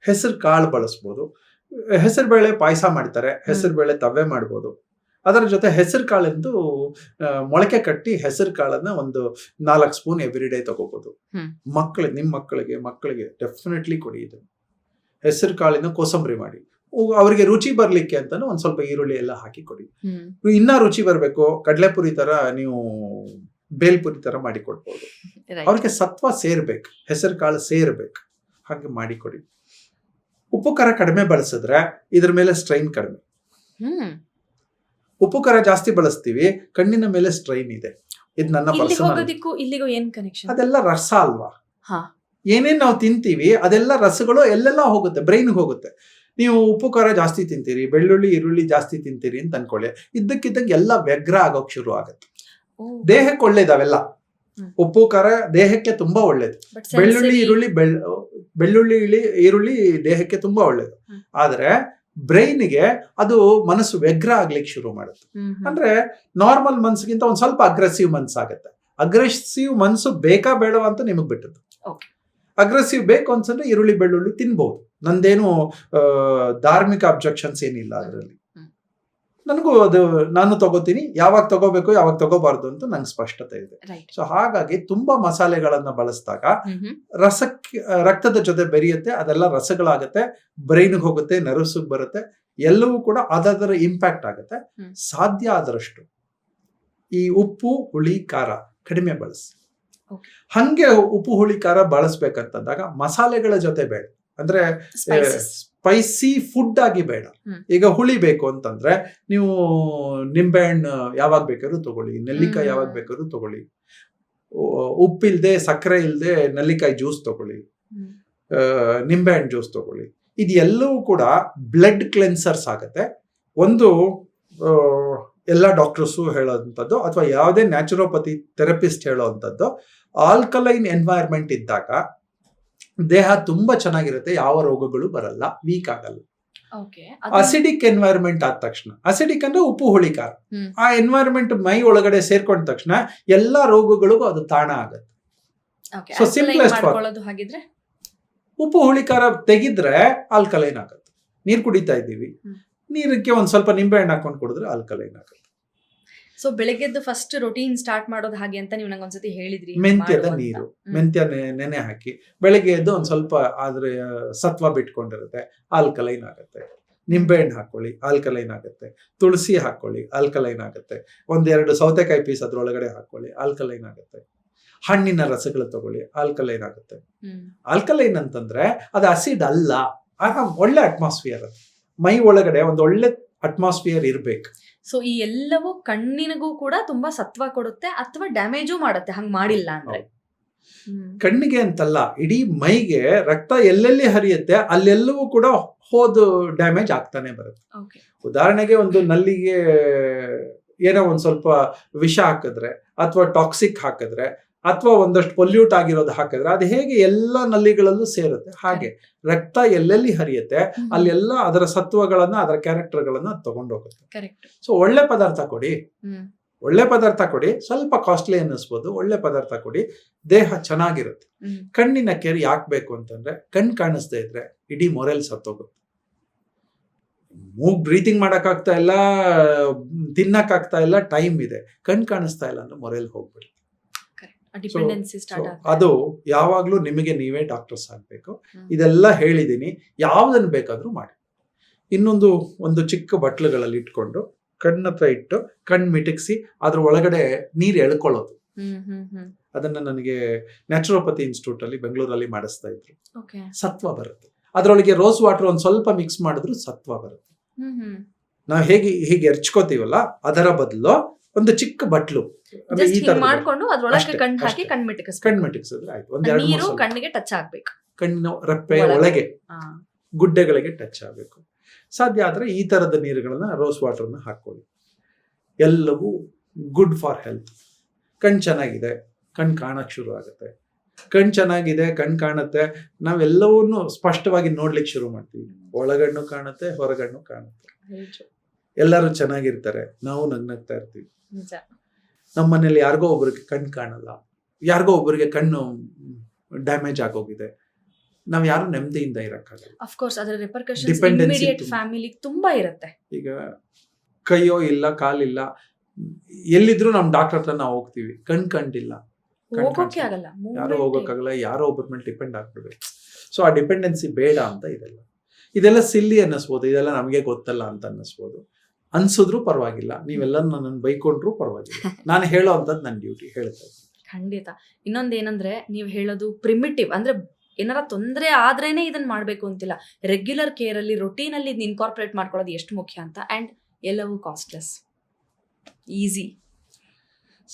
ಹೆಸರು ಕಾಳು ಬಳಸ್ಬೋದು. ಹೆಸರು ಬೇಳೆ ಪಾಯಸ ಮಾಡ್ತಾರೆ, ಹೆಸರು ಬೇಳೆ ತವ್ವೆ ಮಾಡ್ಬೋದು. ಅದರ ಜೊತೆ ಹೆಸರು ಕಾಳೆಂದು ಮೊಳಕೆ ಕಟ್ಟಿ ಹೆಸರು ಕಾಳನ್ನ ಒಂದು 4 ಸ್ಪೂನ್ ಎವ್ರಿ ಡೇ ತಗೋಬಹುದು. ನಿಮ್ಮ ಮಕ್ಕಳಿಗೆ ಡೆಫಿನೆಟ್ಲಿ ಕೊಡಿ. ಇದು ಹೆಸರು ಕಾಳಿನ ಕೋಸಂಬರಿ ಮಾಡಿ, ಅವರಿಗೆ ರುಚಿ ಬರ್ಲಿಕ್ಕೆ ಅಂತಾನು ಒಂದ್ ಸ್ವಲ್ಪ ಈರುಳ್ಳಿ ಎಲ್ಲ ಹಾಕಿ ಕೊಡಿ. ಇನ್ನ ರುಚಿ ಬರ್ಬೇಕು, ಕಡಲೆಪುರಿ ತರ ನೀವು ಬೇಲ್ಪುರಿ ತರ ಮಾಡಿ ಕೊಡ್ಬೋದು. ಅವ್ರಿಗೆ ಸತ್ವ ಸೇರ್ಬೇಕು, ಹೆಸರು ಕಾಳು ಸೇರ್ಬೇಕು, ಹಾಗೆ ಮಾಡಿಕೊಡಿ. ಉಪ್ಪು ಖಾರ ಕಡಿಮೆ ಬಳಸಿದ್ರೆ ಇದ್ರ ಮೇಲೆ ಸ್ಟ್ರೈನ್ ಕಡಿಮೆ. ಉಪ್ಪು ಖಾರ ಜಾಸ್ತಿ ಬಳಸ್ತೀವಿ, ಕಣ್ಣಿನ ಮೇಲೆ ಸ್ಟ್ರೈನ್ ಇದೆ. ಇದು ನನ್ನ ಪರ್ಸನಲ್. ಅದೆಲ್ಲ ರಸ ಅಲ್ವಾ? ಏನೇನ್ ನಾವು ತಿಂತೀವಿ ಅದೆಲ್ಲ ರಸಗಳು ಎಲ್ಲೆಲ್ಲ ಹೋಗುತ್ತೆ, ಬ್ರೈನ್ಗೆ ಹೋಗುತ್ತೆ. ನೀವು ಉಪ್ಪು ಖಾರ ಜಾಸ್ತಿ ತಿಂತೀರಿ, ಬೆಳ್ಳುಳ್ಳಿ ಈರುಳ್ಳಿ ಜಾಸ್ತಿ ತಿಂತೀರಿ ಅಂತ ಅನ್ಕೊಳ್ಳಿ, ಇದ್ದಕ್ಕಿದ್ದಂಗೆ ಎಲ್ಲ ವ್ಯಗ್ರ ಆಗೋಕ್ ಶುರು ಆಗುತ್ತೆ. ದೇಹಕ್ಕೆ ಒಳ್ಳೇದವೆಲ್ಲ. ಉಪ್ಪು ಖಾರ ದೇಹಕ್ಕೆ ತುಂಬಾ ಒಳ್ಳೇದು. ಬೆಳ್ಳುಳ್ಳಿ ಈರುಳ್ಳಿ ದೇಹಕ್ಕೆ ತುಂಬಾ ಒಳ್ಳೇದು. ಆದ್ರೆ ಬ್ರೈನ್ಗೆ ಅದು ಮನಸ್ಸು ವ್ಯಗ್ರ ಆಗ್ಲಿಕ್ಕೆ ಶುರು ಮಾಡುತ್ತೆ. ಅಂದ್ರೆ ನಾರ್ಮಲ್ ಮನ್ಸಿಗಿಂತ ಒಂದ್ ಸ್ವಲ್ಪ ಅಗ್ರೆಸಿವ್ ಮನ್ಸಾಗತ್ತೆ. ಅಗ್ರೆಸಿವ್ ಮನ್ಸು ಬೇಕಾ ಬೇಡವಾ ಅಂತ ನಿಮಗ್ ಬಿಟ್ಟದ್ದು. ಅಗ್ರೆಸಿವ್ ಬೇಕು ಅನ್ಸಂದ್ರೆ ಈರುಳ್ಳಿ ಬೆಳ್ಳುಳ್ಳಿ ತಿನ್ಬಹುದು. ನಂದೇನು ಧಾರ್ಮಿಕ ಅಬ್ಜೆಕ್ಷನ್ಸ್ ಏನಿಲ್ಲ ಅದರಲ್ಲಿ. ನನಗೂ ಅದು ನಾನು ತಗೋತೀನಿ, ಯಾವಾಗ ತಗೋಬೇಕು ಯಾವಾಗ ತಗೋಬಾರ್ದು ಅಂತ ನಂಗೆ ಸ್ಪಷ್ಟತೆ ಇದೆ. ಸೊ ಹಾಗಾಗಿ ತುಂಬಾ ಮಸಾಲೆಗಳನ್ನ ಬಳಸಿದಾಗ ರಕ್ತದ ಜೊತೆ ಬೆರೆಯುತ್ತೆ, ಅದೆಲ್ಲ ರಸಗಳಾಗತ್ತೆ, ಬ್ರೈನ್ಗೆ ಹೋಗುತ್ತೆ, ನರ್ವ್ಸ್ಗೆ ಬರುತ್ತೆ, ಎಲ್ಲವೂ ಕೂಡ ಅದರ ಇಂಪ್ಯಾಕ್ಟ್ ಆಗುತ್ತೆ. ಸಾಧ್ಯ ಆದಷ್ಟು ಈ ಉಪ್ಪು ಹುಳಿ ಖಾರ ಕಡಿಮೆ ಬಳಸಿ. ಹಂಗೆ ಉಪ್ಪು ಹುಳಿ ಖಾರ ಬಳಸ್ಬೇಕಂತಂದಾಗ ಮಸಾಲೆಗಳ ಜೊತೆ ಬೇಡ, ಅಂದ್ರೆ ಸ್ಪೈಸಿ ಫುಡ್ ಆಗಿ ಬೇಡ. ಈಗ ಹುಳಿ ಬೇಕು ಅಂತಂದ್ರೆ ನೀವು ನಿಂಬೆಹಣ್ಣು ಯಾವಾಗ ಬೇಕಾದ್ರೂ ತಗೊಳ್ಳಿ, ನೆಲ್ಲಿಕಾಯಿ ಯಾವಾಗ ಬೇಕಾದ್ರೂ ತಗೊಳ್ಳಿ, ಉಪ್ಪಿಲ್ದೆ ಸಕ್ಕರೆ ಇಲ್ದೆ ನೆಲ್ಲಿಕಾಯಿ ಜ್ಯೂಸ್ ತಗೊಳ್ಳಿ, ನಿಂಬೆಹಣ್ಣು ಜ್ಯೂಸ್ ತಗೊಳ್ಳಿ. ಇದೆಲ್ಲವೂ ಕೂಡ ಬ್ಲಡ್ ಕ್ಲೆನ್ಸರ್ಸ್ ಆಗತ್ತೆ. ಒಂದು ಎಲ್ಲ ಡಾಕ್ಟರ್ಸು ಹೇಳೋವಂಥದ್ದು ಅಥವಾ ಯಾವುದೇ ನ್ಯಾಚುರೋಪತಿ ಥೆರಪಿಸ್ಟ್ ಹೇಳೋವಂಥದ್ದು, ಆಲ್ಕಲೈನ್ ಎನ್ವೈರ್ಮೆಂಟ್ ಇದ್ದಾಗ ದೇಹ ತುಂಬಾ ಚೆನ್ನಾಗಿರುತ್ತೆ, ಯಾವ ರೋಗಗಳು ಬರಲ್ಲ, ವೀಕ್ ಆಗಲ್ಲ. ಅಸಿಡಿಕ್ ಎನ್ವೈರ್ಮೆಂಟ್ ಆದ ತಕ್ಷಣ, ಅಸಿಡಿಕ್ ಅಂದ್ರೆ ಉಪ್ಪು ಹುಳಿ ಖಾರ, ಆ ಎನ್ವೈರ್ಮೆಂಟ್ ಮೈ ಒಳಗಡೆ ಸೇರ್ಕೊಂಡ ತಕ್ಷಣ ಎಲ್ಲಾ ರೋಗಗಳಿಗೂ ಅದು ತಾಣ ಆಗತ್ತೆ. ಸೊ ಸಿಂಪ್ಲೆಸ್ಟ್ ಉಪ್ಪು ಹುಳಿ ಖಾರ ತೆಗಿದ್ರೆ ಆಲ್ಕಲೈನ್ ಆಗುತ್ತೆ. ನೀರು ಕುಡಿತಾ ಇದ್ದೀವಿ, ನೀರಕ್ಕೆ ಒಂದ್ ಸ್ವಲ್ಪ ನಿಂಬೆ ಹಣ್ಣು ಹಾಕೊಂಡು ಕುಡಿದ್ರೆ ಆಲ್ಕಲೈನ್ ಆಗುತ್ತೆ. ಸೊ ಬೆಳಗ್ಗೆದ್ದು ಫಸ್ಟ್ ರೊಟೀನ್ ಸ್ಟಾರ್ಟ್ ಮಾಡೋದು ಹಾಗೆ ಅಂತ ನೀವು ನಂಗೆ ಒಂದ್ಸತಿ ಹೇಳಿದ್ರಿ. ಮೆಂತ್ಯದ ನೀರು, ಮೆಂತ್ಯ ನೆನೆ ಹಾಕಿ ಬೆಳಗ್ಗೆ ಎದ್ದು ಒಂದ್ ಸ್ವಲ್ಪ ಆದ್ರೆ ಸತ್ವ ಬಿಟ್ಕೊಂಡಿರುತ್ತೆ, ಆಲ್ಕಲೈನ್ ಆಗುತ್ತೆ. ನಿಂಬೆ ಹಣ್ಣು ಹಾಕೊಳ್ಳಿ, ಆಲ್ಕಲೈನ್ ಆಗುತ್ತೆ. ತುಳಸಿ ಹಾಕೊಳ್ಳಿ, ಆಲ್ಕಲೈನ್ ಆಗುತ್ತೆ. 1-2 ಸೌತೆಕಾಯಿ ಪೀಸ್ ಅದ್ರೊಳಗಡೆ ಹಾಕೊಳ್ಳಿ, ಆಲ್ಕಲೈನ್ ಆಗುತ್ತೆ. ಹಣ್ಣಿನ ರಸಗಳು ತಗೊಳ್ಳಿ, ಆಲ್ಕಲೈನ್ ಆಗುತ್ತೆ. ಆಲ್ಕಲೈನ್ ಅಂತಂದ್ರೆ ಅದು ಅಸಿಡ್ ಅಲ್ಲ, ಆಗ ಒಳ್ಳೆ ಅಟ್ಮಾಸ್ಫಿಯರ್. ಅದು ಮೈ ಒಳಗಡೆ ಒಂದು ಒಳ್ಳೆ ಅಟ್ಮಾಸ್ಫಿಯರ್ ಇರ್ಬೇಕು. ಸೊ ಈ ಎಲ್ಲವೂ ಕಣ್ಣಿನಗೂ ಕೂಡ ತುಂಬಾ ಸತ್ವ ಕೊಡುತ್ತೆ ಅಥವಾ ಡ್ಯಾಮೇಜು ಮಾಡುತ್ತೆ ಹಂಗ್ ಮಾಡಿಲ್ಲ ಅಂದ್ರೆ. ಕಣ್ಣಿಗೆ ಅಂತಲ್ಲ, ಇಡೀ ಮೈಗೆ ರಕ್ತ ಎಲ್ಲೆಲ್ಲಿ ಹರಿಯುತ್ತೆ ಅಲ್ಲೆಲ್ಲವೂ ಕೂಡ ಹೋದು ಡ್ಯಾಮೇಜ್ ಆಗ್ತಾನೆ ಬರುತ್ತೆ. ಉದಾಹರಣೆಗೆ ಒಂದು ನಲ್ಲಿಗೆ ಏನೋ ಒಂದ್ ಸ್ವಲ್ಪ ವಿಷ ಹಾಕಿದ್ರೆ ಅಥವಾ ಟಾಕ್ಸಿಕ್ ಹಾಕಿದ್ರೆ ಅಥವಾ ಒಂದಷ್ಟು ಪೊಲ್ಯೂಟ್ ಆಗಿರೋದು ಹಾಕಿದ್ರೆ ಅದು ಹೇಗೆ ಎಲ್ಲ ನಲ್ಲಿಗಳಲ್ಲೂ ಸೇರುತ್ತೆ, ಹಾಗೆ ರಕ್ತ ಎಲ್ಲೆಲ್ಲಿ ಹರಿಯುತ್ತೆ ಅಲ್ಲೆಲ್ಲ ಅದರ ಸತ್ವಗಳನ್ನ ಅದರ ಕ್ಯಾರೆಕ್ಟರ್ಗಳನ್ನ ತಗೊಂಡೋಗುತ್ತೆ. ಸೊ ಒಳ್ಳೆ ಪದಾರ್ಥ ಕೊಡಿ, ಒಳ್ಳೆ ಪದಾರ್ಥ ಕೊಡಿ, ಸ್ವಲ್ಪ ಕಾಸ್ಟ್ಲಿ ಅನ್ನಿಸ್ಬೋದು, ಒಳ್ಳೆ ಪದಾರ್ಥ ಕೊಡಿ, ದೇಹ ಚೆನ್ನಾಗಿರುತ್ತೆ. ಕಣ್ಣಿನ ಕೇರ್ ಯಾಕೆ ಬೇಕು ಅಂತಂದ್ರೆ ಕಣ್ ಕಾಣಿಸ್ತಾ ಇದ್ರೆ ಇಡೀ ಮೊರೆಲ್ ಸತ್ತೋಗುತ್ತೆ. ಮೂಗ್ ಬ್ರೀತಿಂಗ್ ಮಾಡಕ್ಕಾಗ್ತಾ ಇಲ್ಲ, ತಿನ್ನಕ್ಕಾಗ್ತಾ ಇಲ್ಲ, ಟೈಮ್ ಇದೆ, ಕಣ್ ಕಾಣಿಸ್ತಾ ಇಲ್ಲ ಅಂದ್ರೆ ಮೊರೆಲ್ ಹೋಗ್ಬಿಡಿ. ಅದು ಯಾವಾಗ್ಲೂ ನಿಮಗೆ ನೀವೇ ಡಾಕ್ಟರ್ಸ್ ಆಗ್ಬೇಕು. ಇದೆಲ್ಲ ಹೇಳಿದೀನಿ, ಯಾವ್ದನ್ನ ಬೇಕಾದ್ರೂ ಮಾಡಿ. ಒಂದು ಚಿಕ್ಕ ಬಟ್ಲುಗಳಲ್ಲಿ ಇಟ್ಕೊಂಡು ಕಣ್ಣತ್ರ ಇಟ್ಟು ಕಣ್ ಮಿಟಕ್ಸಿ ಅದ್ರ ಒಳಗಡೆ ನೀರ್ ಎಳ್ಕೊಳ್ಳೋದು. ಅದನ್ನ ನನಗೆ ನ್ಯಾಚುರೋಪತಿ ಇನ್ಸ್ಟಿಟ್ಯೂಟ್ ಅಲ್ಲಿ ಬೆಂಗಳೂರಲ್ಲಿ ಮಾಡಿಸ್ತಾ ಇದ್ರು. ಸತ್ವ ಬರುತ್ತೆ ಅದ್ರೊಳಗೆ. ರೋಸ್ ವಾಟರ್ ಒಂದ್ ಸ್ವಲ್ಪ ಮಿಕ್ಸ್ ಮಾಡಿದ್ರು ಸತ್ವ ಬರುತ್ತೆ. ನಾವ್ ಹೀಗೆ ಎರ್ಚ್ಕೋತೀವಲ್ಲ ಅದರ ಬದಲು ಒಂದು ಚಿಕ್ಕ ಬಟ್ಲು ಈ ತರ ಮಾಡ್ಕೊಂಡು ಅದ್ರೊಳಗೆ ಕಣ್ಣು ಹಾಕಿ ಕಣ್ ಮಿಟಕ್ಸಿದ್ರೆ ಆಯ್ತು. ನೀರು ಕಣ್ಣಿಗೆ ಟಚ್ ಆಗ್ಬೇಕು, ಕಣ್ಣು ರೆಪ್ಪೆಯ ಒಳಗೆ ಗುಡ್ಡೆಗಳಿಗೆ ಟಚ್ ಆಗ್ಬೇಕು. ಸಾಧ್ಯ ಆದ್ರೆ ಈ ತರದ ನೀರುಗಳನ್ನ ರೋಸ್ ವಾಟರ್ನ ಹಾಕೊಳ್ಳಿ. ಎಲ್ಲವೂ ಗುಡ್ ಫಾರ್ ಹೆಲ್ತ್. ಕಣ್ ಚೆನ್ನಾಗಿದೆ, ಕಣ್ ಕಾಣಕ್ ಶುರು ಆಗುತ್ತೆ. ಕಣ್ ಚೆನ್ನಾಗಿದೆ, ಕಣ್ ಕಾಣುತ್ತೆ, ನಾವೆಲ್ಲವನ್ನೂ ಸ್ಪಷ್ಟವಾಗಿ ನೋಡ್ಲಿಕ್ಕೆ ಶುರು ಮಾಡ್ತೀವಿ. ಒಳಗಣ್ಣು ಕಾಣುತ್ತೆ, ಹೊರಗಣ್ಣು ಕಾಣುತ್ತೆ. ಎಲ್ಲರೂ ಚೆನ್ನಾಗಿರ್ತಾರೆ, ನಾವು ನಗ್ನಗ್ತಾ ಇರ್ತೀವಿ. ನಮ್ಮ ಮನೇಲಿ ಯಾರಿಗೋ ಒಬ್ಬರಿಗೆ ಕಣ್ ಕಾಣಲ್ಲ, ಯಾರಿಗೋ ಒಬ್ಬರಿಗೆ ಕಣ್ಣು ಡ್ಯಾಮೇಜ್ ಆಗೋಗಿದೆ, ನಾವ್ ಯಾರು ನೆಮ್ಮದಿಯಿಂದ ಇರಕ್ಕಾಗಲ್ಲ. ಆಫ್ ಕೋರ್ಸ್ ಅದರ ರಿಪರ್ಕಷನ್ಸ್ ಇಮಿಡಿಯೇಟ್ ಫ್ಯಾಮಿಲಿಗೆ ತುಂಬಾ ಇರುತ್ತೆ. ಈಗ ಕೈಯೋ ಇಲ್ಲ, ಕಾಲಿಲ್ಲ, ಎಲ್ಲಿದ್ರು ನಮ್ ಡಾಕ್ಟರ್ ಹತ್ರ ನಾವು ಹೋಗ್ತೀವಿ, ಕಂಡಿಲ್ಲ, ಯಾರೋ ಹೋಗೋಕ್ಕಾಗಲ್ಲ, ಯಾರೋ ಒಬ್ಬರ ಮೇಲೆ ಡಿಪೆಂಡ್ ಆಗ್ಬಿಡ್ಬೇಕು. ಸೊ ಆ ಡಿಪೆಂಡೆನ್ಸಿ ಬೇಡ ಅಂತ ಇದೆಲ್ಲ ಸಿಲ್ಲಿ ಅನ್ನಿಸ್ಬೋದು, ಇದೆಲ್ಲ ನಮಗೆ ಗೊತ್ತಲ್ಲ ಅಂತ ಅನ್ನಿಸ್ಬೋದು. ಅನ್ಸಿದ್ರು ಪರವಾಗಿಲ್ಲ, ನೀವೆಲ್ಲ ನನ್ನ ಬೈಕೊಂಡ್ರು ಪರವಾಗಿಲ್ಲ, ನಾನು ಹೇಳೋ ಅಂತದ್ದು ನನ್ನ ಡ್ಯೂಟಿ ಹೇಳ್ತಾ ಇದ್ದೀನಿ. ಖಂಡಿತ. ಇನ್ನೊಂದೇನಂದ್ರೆ ನೀವು ಹೇಳೋದು ಪ್ರಿಮಿಟಿವ್, ಅಂದ್ರೆ ಏನಾರ ತೊಂದರೆ ಆದ್ರೇನೆ ಇದನ್ನ ಮಾಡ್ಬೇಕು ಅಂತಿಲ್ಲ. ರೆಗ್ಯುಲರ್ ಕೇರ್ ಅಲ್ಲಿ ರೊಟೀನ್ ಅಲ್ಲಿ ಇದನ್ನ ಇನ್ಕಾರ್ಪೊರೇಟ್ ಮಾಡ್ಕೊಳ್ಳೋದು ಎಷ್ಟು ಮುಖ್ಯ ಅಂತ. ಅಂಡ್ ಎಲ್ಲವೂ ಕಾಸ್ಟ್ಲೆಸ್, ಈಸಿ.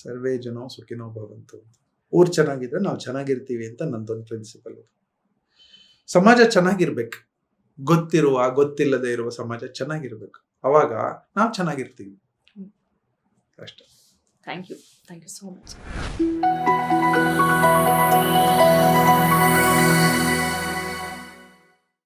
ಸರ್ವೇ ಜನೋ ಸುಖಿನೋ ಭವಂತು. ಊರ್ ಚೆನ್ನಾಗಿದ್ರೆ ನಾವು ಚೆನ್ನಾಗಿರ್ತೀವಿ ಅಂತ ನಂದೊಂದು ಪ್ರಿನ್ಸಿಪಲ್. ಸಮಾಜ ಚೆನ್ನಾಗಿರ್ಬೇಕು, ಗೊತ್ತಿಲ್ಲದೆ ಇರುವ ಸಮಾಜ ಚೆನ್ನಾಗಿರ್ಬೇಕು, ಅವಾಗ ನಾವು ಚೆನ್ನಾಗಿರ್ತೀವಿ ಅಷ್ಟೇ. Thank you so much.